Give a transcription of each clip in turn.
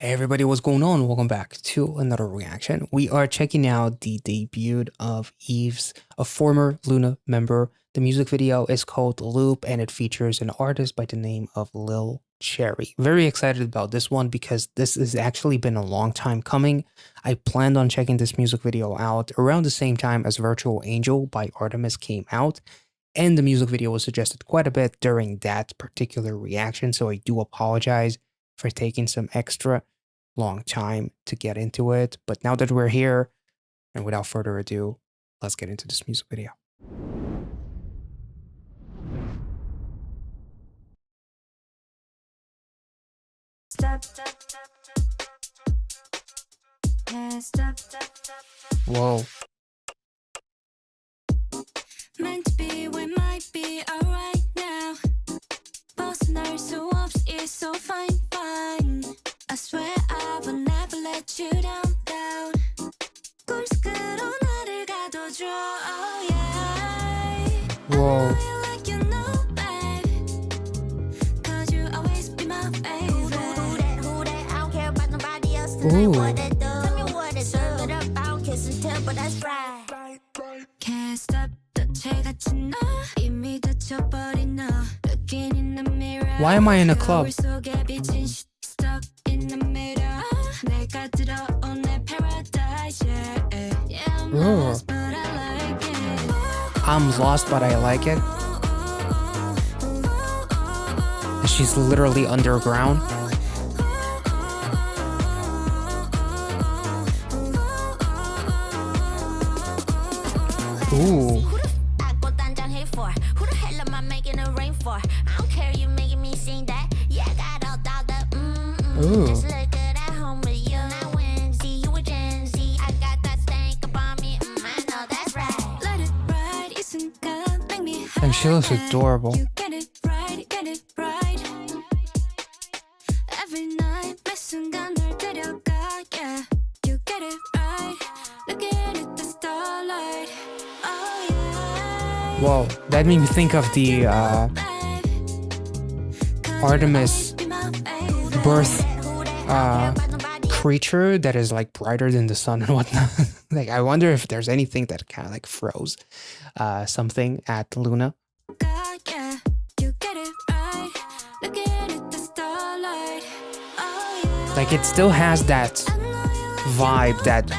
Hey everybody, what's going on? Welcome back to another reaction. We are checking out the debut of Yves, a former Luna member. The music video is called Loop and it features an artist by the name of Lil Cherry. Very excited about this one because this has actually been a long time coming. I planned on checking this music video out around the same time as Virtual Angel by Artemis came out. And the music video was suggested quite a bit during that particular reaction, so I do apologize for taking some extra long time to get into it. But now that we're here, and without further ado, let's get into this music video. Whoa. Meant to be, we might be alright now. 벗어날 수 없이 so fine, fine. I swear I will never let you down, down. 꿈속으로 나를 가둬줘, oh yeah. Whoa. I know you like you know, babe. 'Cause you always be my favorite. Who that? I don't care about nobody else. Tonight, what they do. Tell me what they serve it up. I don't kiss and tell, but that's right. Can't stop. Why am I in a club? Ooh. I'm lost, but I like it. She's literally underground. Ooh. Ooh. And she looks adorable. Whoa, that made me think of the Artemis birth creature that is like brighter than the sun and whatnot. Like, I wonder if there's anything that kind of like froze something at Luna. Like, it still has that vibe, that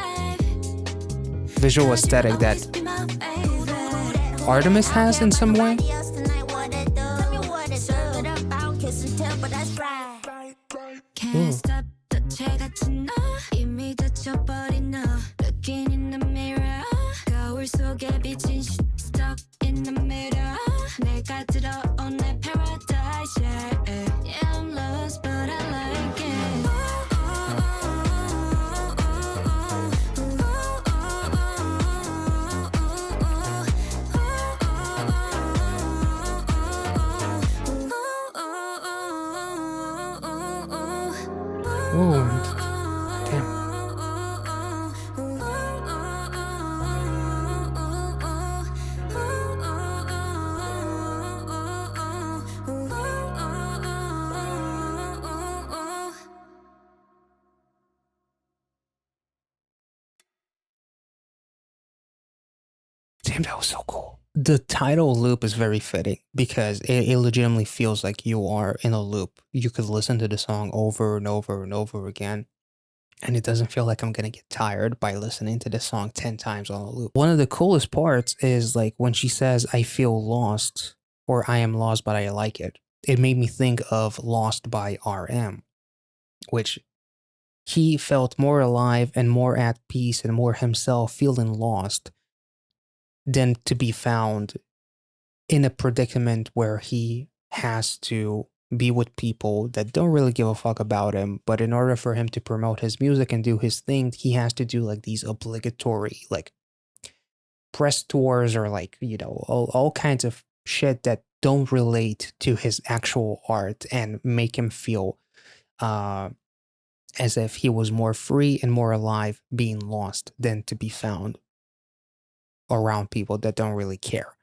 visual aesthetic that Artemis has in some way. Ooh, damn. Damn, that was so cool. The title loop is very fitting because it legitimately feels like you are in a loop. You could listen to the song over and over and over again, and it doesn't feel like I'm gonna get tired by listening to this song 10 times on a loop. One of the coolest parts is like when she says, I feel lost, or I am lost, but I like it. It made me think of Lost by RM, which he felt more alive and more at peace and more himself feeling lost than to be found in a predicament where he has to be with people that don't really give a fuck about him. But in order for him to promote his music and do his thing, he has to do like these obligatory like press tours or like, you know, all kinds of shit that don't relate to his actual art and make him feel as if he was more free and more alive being lost than to be found around people that don't really care.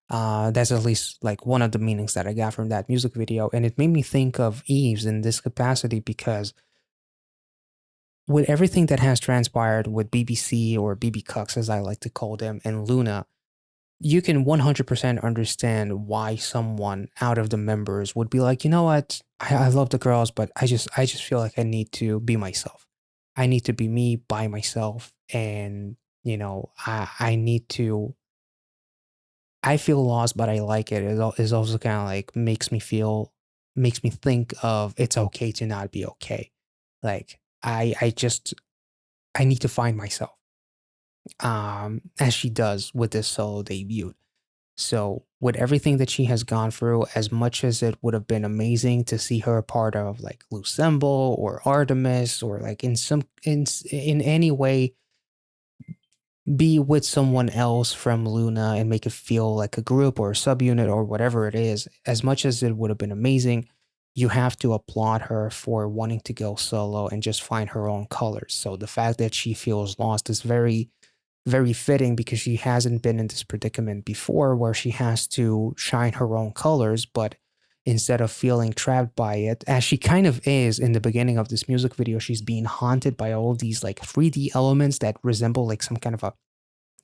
That's at least like one of the meanings that I got from that music video. And it made me think of Yves in this capacity because with everything that has transpired with BBC or BB Cucks, as I like to call them, and Luna, you can 100% understand why someone out of the members would be like, you know what, I love the girls, but I just feel like I need to be myself. I need to be me by myself, and I need to. I feel lost, but I like it. It's also kind of like makes me think of it's okay to not be okay. Like I need to find myself, as she does with this solo debut. So, with everything that she has gone through, as much as it would have been amazing to see her a part of like Lucemble or Artemis, or like in any way be with someone else from Luna and make it feel like a group or a subunit or whatever it is, as much as it would have been amazing, you have to applaud her for wanting to go solo and just find her own colors. So the fact that she feels lost is very, very fitting, because she hasn't been in this predicament before where she has to shine her own colors, but instead of feeling trapped by it, as she kind of is in the beginning of this music video, she's being haunted by all these like 3D elements that resemble like some kind of a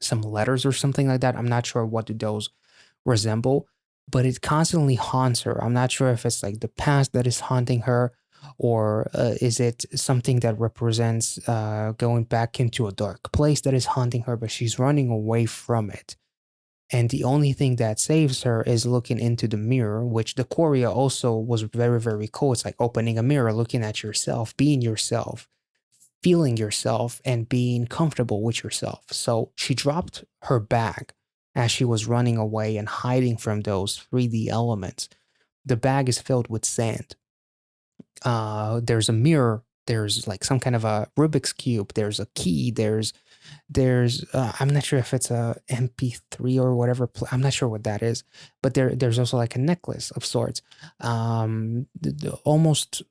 some letters or something like that. I'm not sure what do those resemble, but it constantly haunts her. I'm not sure if it's like the past that is haunting her, or is it something that represents going back into a dark place that is haunting her, but she's running away from it. And the only thing that saves her is looking into the mirror, which the choreo also was very, very cool. It's like opening a mirror, looking at yourself, being yourself, feeling yourself, and being comfortable with yourself. So she dropped her bag as she was running away and hiding from those 3D elements. The bag is filled with sand. There's a mirror. There's like some kind of a Rubik's cube. There's a key. There's I'm not sure if it's a MP3 or whatever. I'm not sure what that is, but there's also like a necklace of sorts. Almost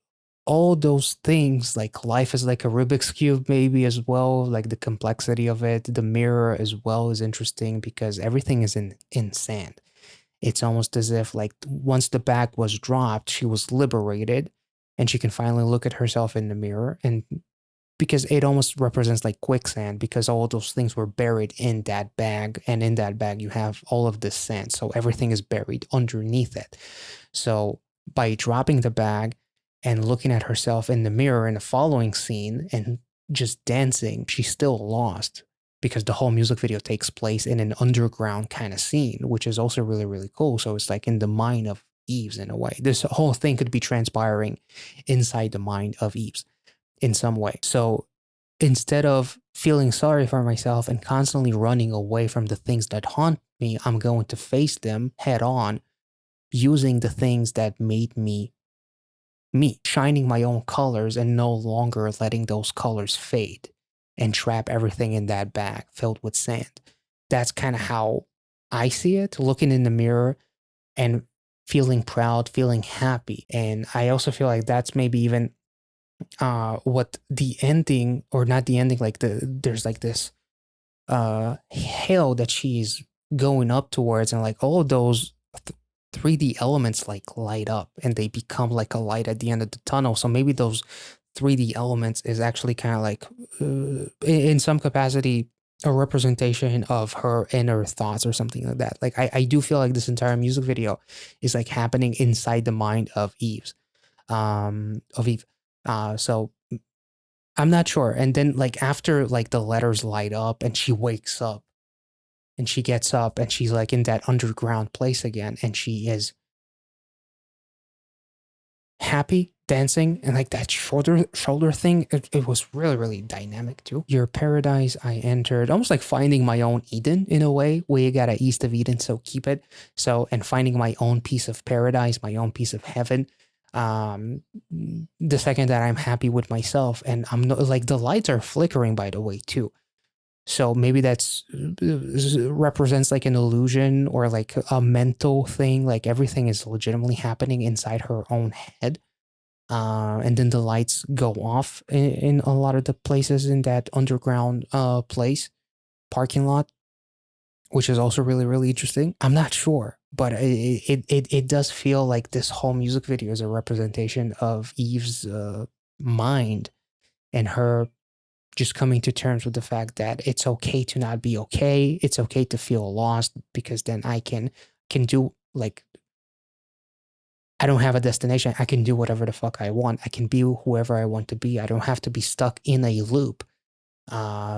all those things, like life is like a Rubik's cube maybe as well, like the complexity of it. The mirror as well is interesting because everything is in sand. It's almost as if like once the bag was dropped, she was liberated, and she can finally look at herself in the mirror. And because it almost represents like quicksand, because all those things were buried in that bag, and in that bag you have all of this sand, so everything is buried underneath it. So by dropping the bag and looking at herself in the mirror in the following scene and just dancing, she's still lost, because the whole music video takes place in an underground kind of scene, which is also really, really cool. So it's like in the mind of Yves in a way. This whole thing could be transpiring inside the mind of Yves in some way. So instead of feeling sorry for myself and constantly running away from the things that haunt me, I'm going to face them head on, using the things that made me, shining my own colors and no longer letting those colors fade and trap everything in that bag filled with sand. That's kind of how I see it, looking in the mirror and feeling proud, feeling happy. And I also feel like that's maybe even what the ending, or not the ending, like there's like this hill that she's going up towards, and like all of those 3D elements like light up and they become like a light at the end of the tunnel. So maybe those 3D elements is actually kind of like in some capacity a representation of her inner thoughts or something like that. Like I do feel like this entire music video is like happening inside the mind of Eve. So I'm not sure. And then like after like the letters light up and she wakes up and she gets up and she's like in that underground place again, and she is happy dancing, and like that shoulder thing, it was really, really dynamic too. Your paradise I entered, almost like finding my own Eden in a way. We got a east of Eden, so keep it. So, and finding my own piece of paradise, my own piece of heaven. The second that I'm happy with myself, and I'm not, like the lights are flickering by the way too. So maybe that's represents like an illusion or like a mental thing. Like everything is legitimately happening inside her own head. And then the lights go off in a lot of the places in that underground place, parking lot, which is also really, really interesting. I'm not sure, but it does feel like this whole music video is a representation of Eve's mind and her just coming to terms with the fact that it's okay to not be okay. It's okay to feel lost because then I can do like I don't have a destination. I can do whatever the fuck I want. I can be whoever I want to be. I don't have to be stuck in a loop.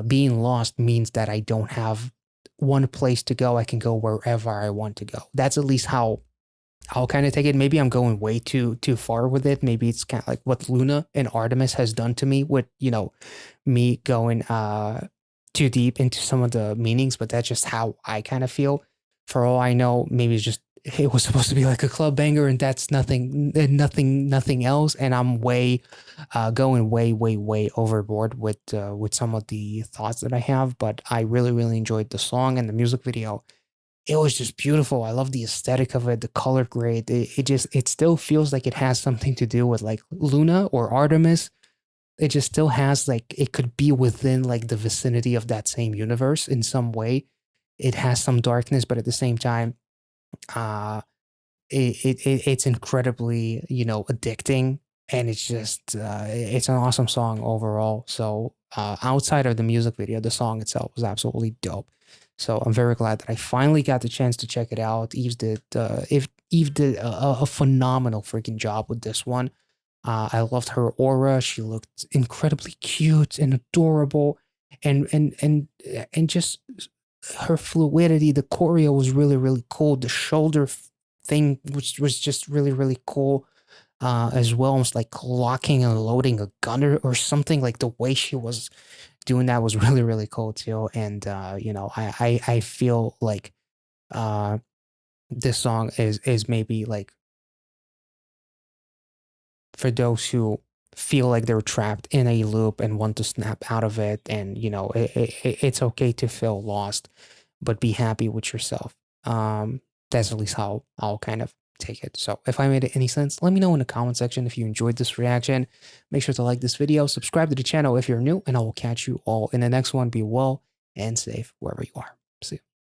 Being lost means that I don't have one place to go. I can go wherever I want to go. That's at least how I'll kind of take it. Maybe I'm going way too far with it. Maybe it's kind of like what Luna and Artemis has done to me with, me going too deep into some of the meanings, but that's just how I kind of feel. For all I know, maybe it's just it was supposed to be like a club banger and that's nothing else, and I'm way going way overboard with some of the thoughts that I have, but I really enjoyed the song and the music video. It was just beautiful. I love the aesthetic of it, the color grade. It still feels like it has something to do with like Luna or Artemis. It just still has like it could be within like the vicinity of that same universe in some way. It has some darkness, but at the same time, uh it's incredibly, addicting, and it's just it's an awesome song overall. So outside of the music video, the song itself was absolutely dope. So I'm very glad that I finally got the chance to check it out. Eve did a phenomenal freaking job with this one. I loved her aura. She looked incredibly cute and adorable, and just her fluidity. The choreo was really cool. The shoulder thing, which was just really cool, as well, almost like locking and loading a gunner or something. Like the way she was doing that was really cool too. And I feel like uh this song is maybe like for those who feel like they're trapped in a loop and want to snap out of it, and it's okay to feel lost, but be happy with yourself. That's at least how I'll kind of take it. So if I made any sense, let me know in the comment section. If you enjoyed this reaction, make sure to like this video, subscribe to the channel if you're new, and I will catch you all in the next one. Be well and safe wherever you are. See you.